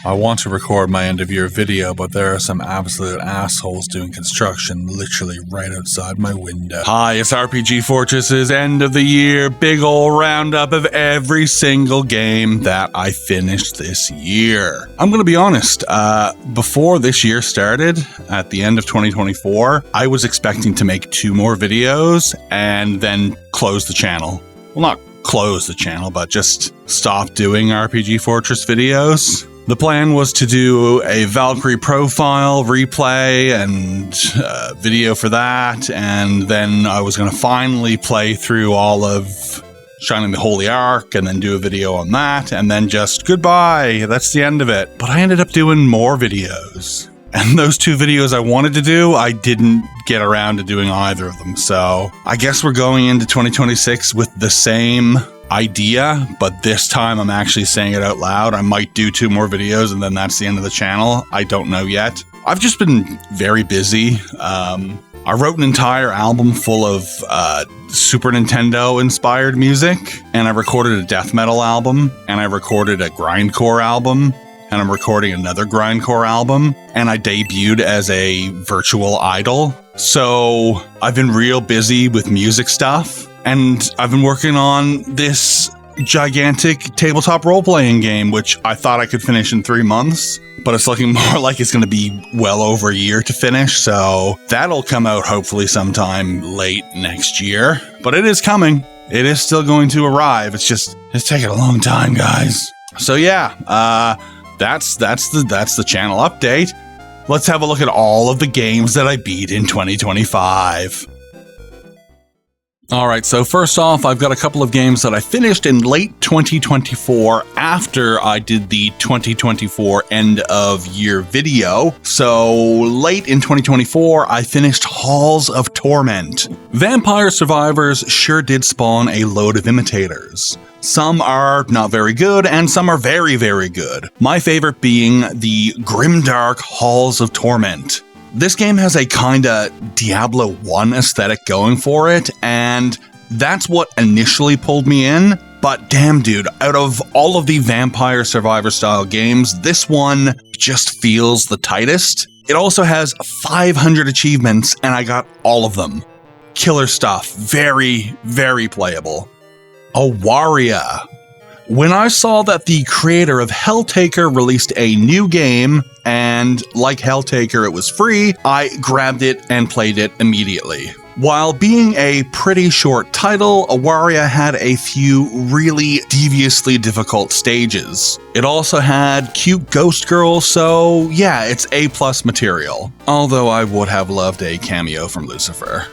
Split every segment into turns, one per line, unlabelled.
I want to record my end of year video, but there are some absolute assholes doing construction literally right outside my window. Hi, it's RPG Fortress's end of the year big ol' roundup of every single game that I finished this year. I'm gonna be honest, before this year started, at the end of 2024, I was expecting to make 2 more videos and then close the channel. Well, not close the channel, but just stop doing RPG Fortress videos. The plan was to do a Valkyrie profile, replay, and video for that, and then I was going to finally play through all of Shining the Holy Ark, and then do a video on that, and then just goodbye, that's the end of it. But I ended up doing more videos. And those 2 videos I wanted to do, I didn't get around to doing either of them. So I guess we're going into 2026 with the same idea, but this time I'm actually saying it out loud. I might do 2 more videos and then that's the end of the channel. I don't know yet. I've just been very busy. I wrote an entire album full of Super Nintendo inspired music, and I recorded a death metal album, and I recorded a grindcore album, and I'm recording another grindcore album, and I debuted as a virtual idol. So I've been real busy with music stuff, and I've been working on this gigantic tabletop role-playing game, which I thought I could finish in 3 months, but it's looking more like it's going to be well over a year to finish, so that'll come out hopefully sometime late next year. But it is coming. It is still going to arrive. It's taking a long time, guys. So yeah, that's the channel update. Let's have a look at all of the games that I beat in 2025. Alright, so first off, I've got a couple of games that I finished in late 2024 after I did the 2024 end of year video. So late in 2024, I finished Halls of Torment. Vampire Survivors sure did spawn a load of imitators. Some are not very good, and some are very, very good. My favorite being the grimdark Halls of Torment. This game has a kinda Diablo 1 aesthetic going for it, and that's what initially pulled me in. But damn dude, out of all of the Vampire Survivor style games, this one just feels the tightest. It also has 500 achievements, and I got all of them. Killer stuff. Very, very playable. Awaria. When I saw that the creator of Helltaker released a new game, and like Helltaker it was free, I grabbed it and played it immediately. While being a pretty short title, Awaria had a few really deviously difficult stages. It also had cute ghost girls, so yeah, it's A+ material. Although I would have loved a cameo from Lucifer.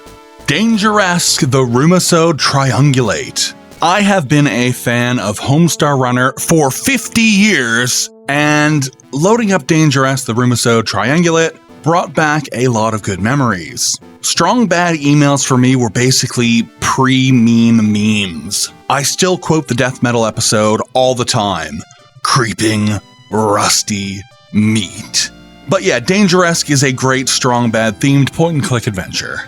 Dangeresque, the Rumisode Triangulate. I have been a fan of Homestar Runner for 50 years, and loading up Dangerous, the Rumisode Triangulate, brought back a lot of good memories. Strong bad emails for me were basically pre-meme memes. I still quote the death metal episode all the time. Creeping, rusty meat. But yeah, Dangeresque is a great strong bad themed point-and-click adventure.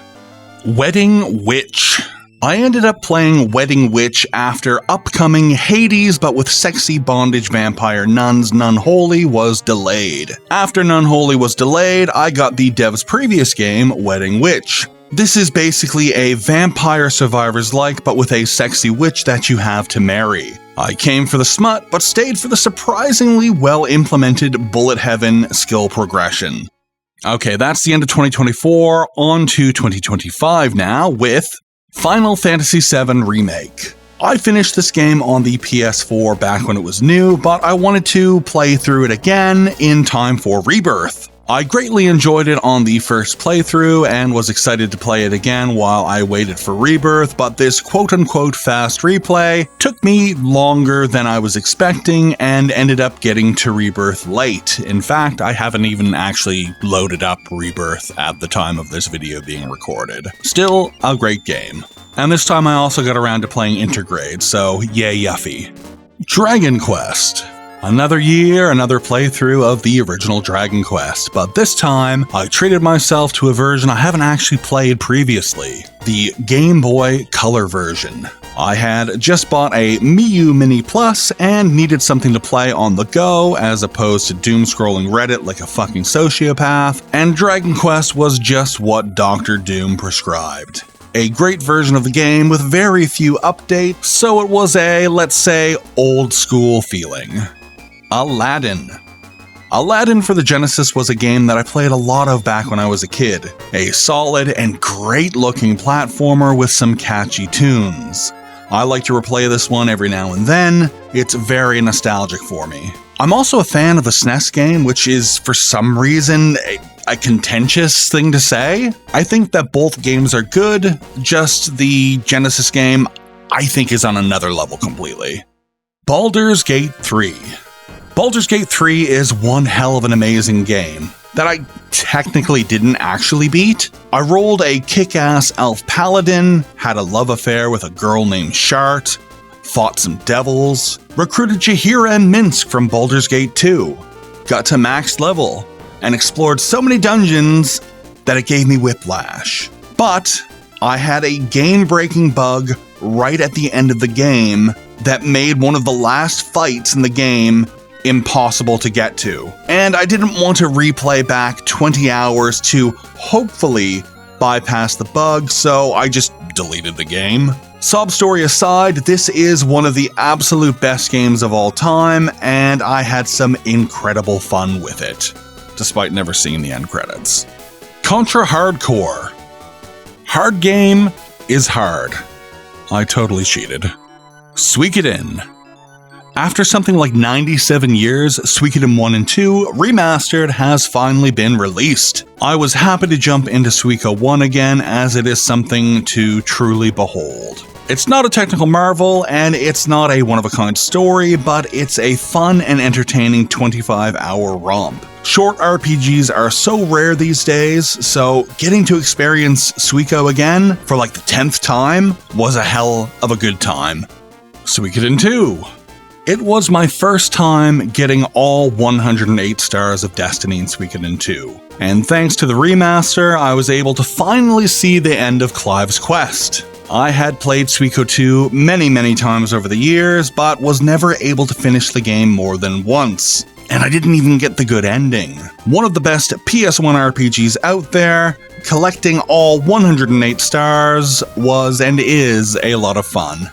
Wedding Witch. I ended up playing Wedding Witch after upcoming Hades but with sexy bondage vampire nuns Nun Holy was delayed. After Nun Holy was delayed, I got the dev's previous game, Wedding Witch. This is basically a Vampire Survivors-like but with a sexy witch that you have to marry. I came for the smut but stayed for the surprisingly well-implemented bullet heaven skill progression. Okay, that's the end of 2024, on to 2025 now with Final Fantasy VII Remake. I finished this game on the PS4 back when it was new, but I wanted to play through it again in time for Rebirth. I greatly enjoyed it on the first playthrough and was excited to play it again while I waited for Rebirth, but this quote-unquote fast replay took me longer than I was expecting and ended up getting to Rebirth late. In fact, I haven't even actually loaded up Rebirth at the time of this video being recorded. Still, a great game. And this time I also got around to playing Intergrade, so yay yuffie. Dragon Quest. Another year, another playthrough of the original Dragon Quest, but this time I treated myself to a version I haven't actually played previously, the Game Boy Color version. I had just bought a Miu Mini Plus and needed something to play on the go as opposed to doom-scrolling Reddit like a fucking sociopath, and Dragon Quest was just what Dr. Doom prescribed. A great version of the game with very few updates, so it was a, let's say, old-school feeling. Aladdin. Aladdin for the Genesis was a game that I played a lot of back when I was a kid. A solid and great-looking platformer with some catchy tunes. I like to replay this one every now and then. It's very nostalgic for me. I'm also a fan of the SNES game, which is, for some reason, a contentious thing to say. I think that both games are good, just the Genesis game, I think, is on another level completely. Baldur's Gate 3. Baldur's Gate 3 is one hell of an amazing game that I technically didn't actually beat. I rolled a kick-ass elf paladin, had a love affair with a girl named Shart, fought some devils, recruited Jaheira and Minsk from Baldur's Gate 2, got to max level, and explored so many dungeons that it gave me whiplash. But I had a game-breaking bug right at the end of the game that made one of the last fights in the game impossible to get to. And I didn't want to replay back 20 hours to hopefully bypass the bug, so I just deleted the game. Sob story aside, this is one of the absolute best games of all time, and I had some incredible fun with it, despite never seeing the end credits. Contra Hardcore. Hard game is hard. I totally cheated. Suikoden. After something like 97 years, Suikoden 1 and 2 Remastered has finally been released. I was happy to jump into Suiko 1 again, as it is something to truly behold. It's not a technical marvel, and it's not a one-of-a-kind story, but it's a fun and entertaining 25-hour romp. Short RPGs are so rare these days, so getting to experience Suiko again for like the 10th time was a hell of a good time. Suikoden 2. It was my first time getting all 108 stars of Destiny in Suikoden 2, and thanks to the remaster, I was able to finally see the end of Clive's quest. I had played Suiko 2 many times over the years, but was never able to finish the game more than once. And I didn't even get the good ending. One of the best PS1 RPGs out there, collecting all 108 stars was and is a lot of fun.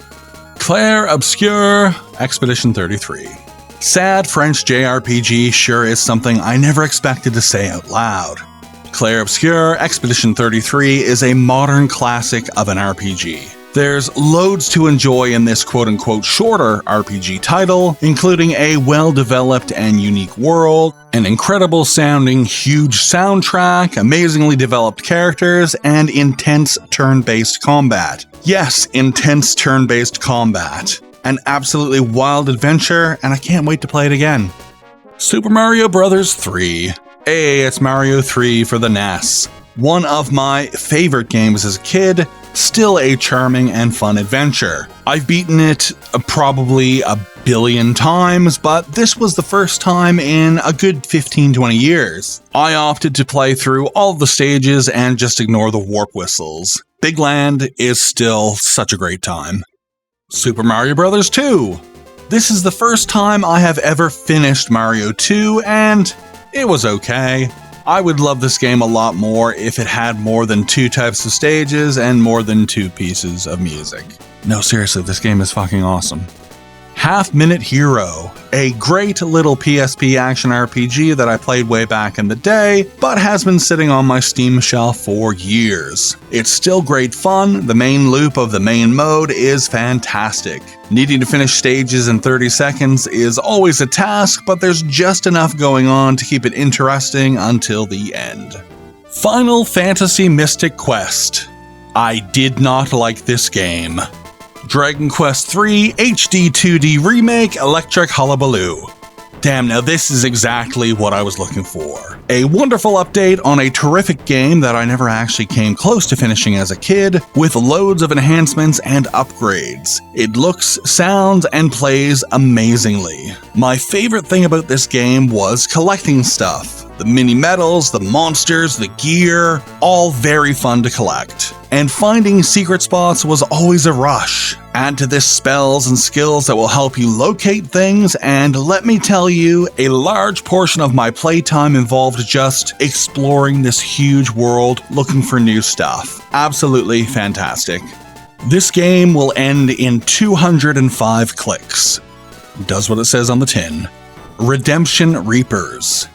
Claire Obscure Expedition 33. Sad French JRPG sure is something I never expected to say out loud. Claire Obscure Expedition 33 is a modern classic of an RPG. There's loads to enjoy in this quote-unquote shorter RPG title, including a well-developed and unique world, an incredible sounding huge soundtrack, amazingly developed characters, and intense turn-based combat. Yes, intense turn-based combat. An absolutely wild adventure, and I can't wait to play it again. Super Mario Bros. 3. Hey, it's Mario 3 for the NES. One of my favorite games as a kid, still a charming and fun adventure. I've beaten it probably a billion times, but this was the first time in a good 15-20 years. I opted to play through all the stages and just ignore the warp whistles. Big Land is still such a great time. Super Mario Bros. 2. This is the first time I have ever finished Mario 2, and it was okay. I would love this game a lot more if it had more than 2 types of stages and more than 2 pieces of music. No, seriously, this game is fucking awesome. Half Minute Hero, a great little PSP action RPG that I played way back in the day, but has been sitting on my Steam shelf for years. It's still great fun, the main loop of the main mode is fantastic. Needing to finish stages in 30 seconds is always a task, but there's just enough going on to keep it interesting until the end. Final Fantasy Mystic Quest. I did not like this game. Dragon Quest III HD 2D Remake Electric Hullabaloo. Damn, now this is exactly what I was looking for. A wonderful update on a terrific game that I never actually came close to finishing as a kid, with loads of enhancements and upgrades. It looks, sounds, and plays amazingly. My favorite thing about this game was collecting stuff. The mini medals, the monsters, the gear, all very fun to collect. And finding secret spots was always a rush. Add to this spells and skills that will help you locate things, and let me tell you, a large portion of my playtime involved just exploring this huge world, looking for new stuff. Absolutely fantastic. This game will end in 205 clicks. Does what it says on the tin. Redemption Reapers.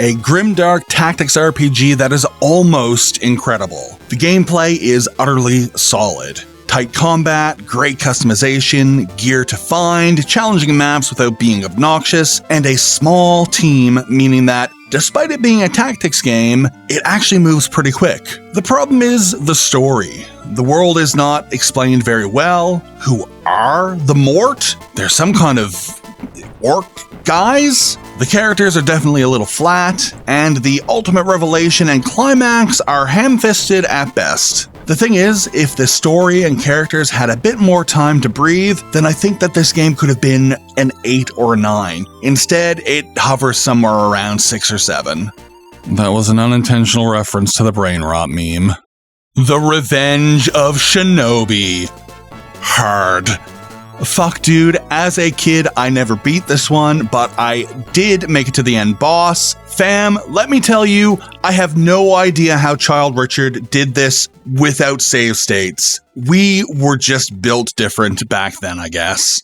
A grimdark tactics RPG that is almost incredible. The gameplay is utterly solid. Tight combat, great customization, gear to find, challenging maps without being obnoxious, and a small team, meaning that despite it being a tactics game, it actually moves pretty quick. The problem is the story. The world is not explained very well. Who are the Mort? They're some kind of orc guys? The characters are definitely a little flat, and the ultimate revelation and climax are ham-fisted at best. The thing is, if the story and characters had a bit more time to breathe, then I think that this game could have been an 8 or a 9. Instead, it hovers somewhere around 6 or 7. That was an unintentional reference to the brain rot meme. The Revenge of Shinobi. Hard. Fuck, dude, as a kid, I never beat this one, but I did make it to the end boss. Fam, let me tell you, I have no idea how Child Richard did this without save states. We were just built different back then, I guess.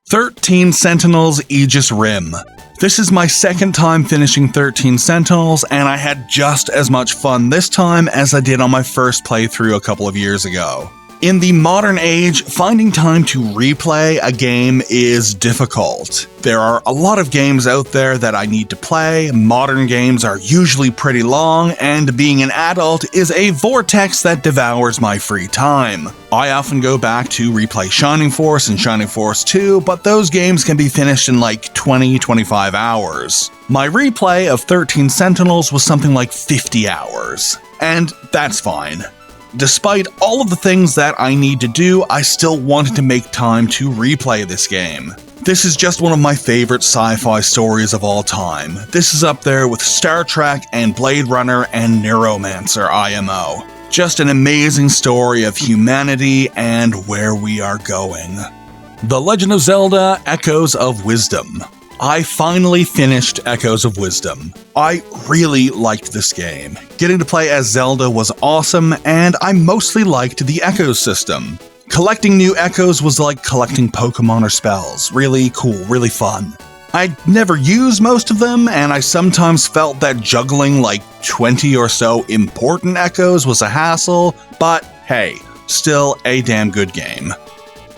13 Sentinels Aegis Rim. This is my second time finishing 13 Sentinels, and I had just as much fun this time as I did on my first playthrough a couple of years ago. In the modern age, finding time to replay a game is difficult. There are a lot of games out there that I need to play, modern games are usually pretty long, and being an adult is a vortex that devours my free time. I often go back to replay Shining Force and Shining Force 2, but those games can be finished in like 20-25 hours. My replay of 13 Sentinels was something like 50 hours, and that's fine. Despite all of the things that I need to do, I still wanted to make time to replay this game. This is just one of my favorite sci-fi stories of all time. This is up there with Star Trek and Blade Runner and Neuromancer IMO. Just an amazing story of humanity and where we are going. The Legend of Zelda: Echoes of Wisdom. I finally finished Echoes of Wisdom. I really liked this game. Getting to play as Zelda was awesome, and I mostly liked the Echoes system. Collecting new Echoes was like collecting Pokemon or spells. Really cool, really fun. I never used most of them, and I sometimes felt that juggling like 20 or so important Echoes was a hassle, but hey, still a damn good game.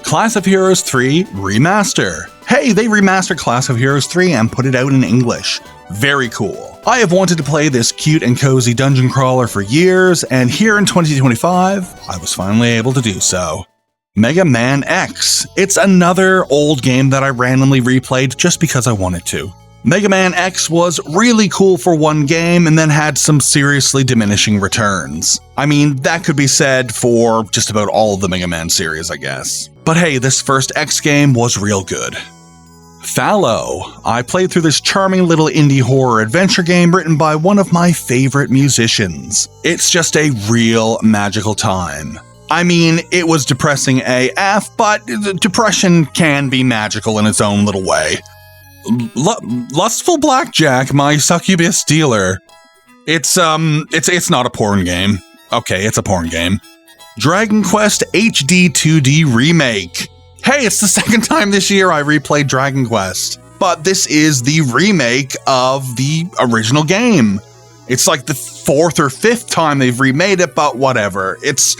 Class of Heroes 3 Remaster. Hey, they remastered Class of Heroes 3 and put it out in English. Very cool. I have wanted to play this cute and cozy dungeon crawler for years, and here in 2025, I was finally able to do so. Mega Man X. It's another old game that I randomly replayed just because I wanted to. Mega Man X was really cool for one game and then had some seriously diminishing returns. I mean, that could be said for just about all of the Mega Man series, I guess. But hey, this first X game was real good. Fallow. I played through this charming little indie horror adventure game written by one of my favorite musicians. It's just a real magical time. I mean, it was depressing AF, but depression can be magical in its own little way. Lustful Blackjack, my succubus dealer. It's not a porn game. Okay, it's a porn game. Dragon Quest HD 2D Remake. Hey, it's the second time this year I replayed Dragon Quest, but this is the remake of the original game. It's like the 4th or 5th time they've remade it, but whatever. It's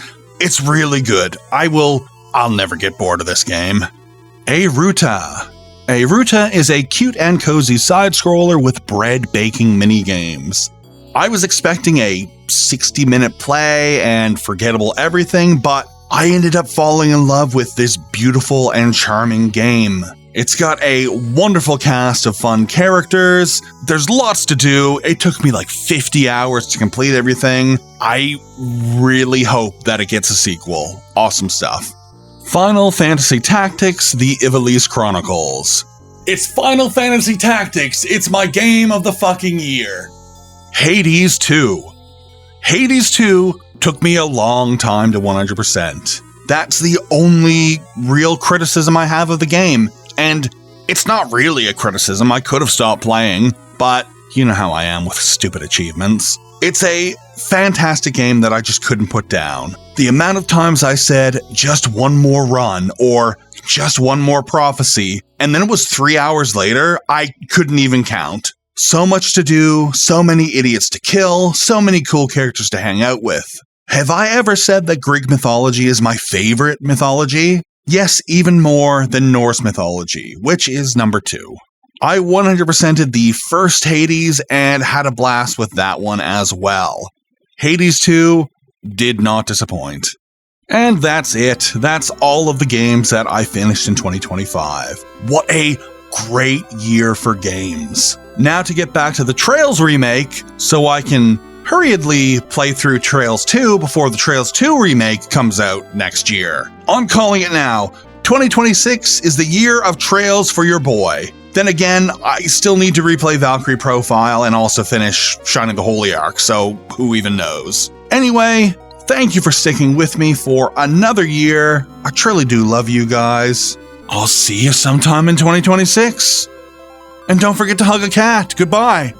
really good. I'll never get bored of this game. Aruta. Aruta is a cute and cozy side-scroller with bread baking mini-games. I was expecting a 60-minute play and forgettable everything, but I ended up falling in love with this beautiful and charming game. It's got a wonderful cast of fun characters, there's lots to do, it took me like 50 hours to complete everything. I really hope that it gets a sequel. Awesome stuff. Final Fantasy Tactics: The Ivalice Chronicles. It's Final Fantasy Tactics! It's my game of the fucking year! Hades 2. Hades 2 took me a long time to 100%. That's the only real criticism I have of the game, and it's not really a criticism. I could have stopped playing, but you know how I am with stupid achievements. It's a fantastic game that I just couldn't put down. The amount of times I said, just one more run, or just one more prophecy, and then it was 3 hours later, I couldn't even count. So much to do, so many idiots to kill, so many cool characters to hang out with. Have I ever said that Greek mythology is my favorite mythology? Yes, even more than Norse mythology, which is number 2. I 100%ed the first Hades and had a blast with that one as well. Hades 2 did not disappoint. And that's it. That's all of the games that I finished in 2025. What a great year for games. Now to get back to the Trails remake, so I can hurriedly play through Trails 2 before the Trails 2 remake comes out next year. I'm calling it now. 2026 is the year of Trails for your boy. Then again, I still need to replay Valkyrie Profile and also finish Shining the Holy Ark, so who even knows. Anyway, thank you for sticking with me for another year. I truly do love you guys. I'll see you sometime in 2026. And don't forget to hug a cat. Goodbye.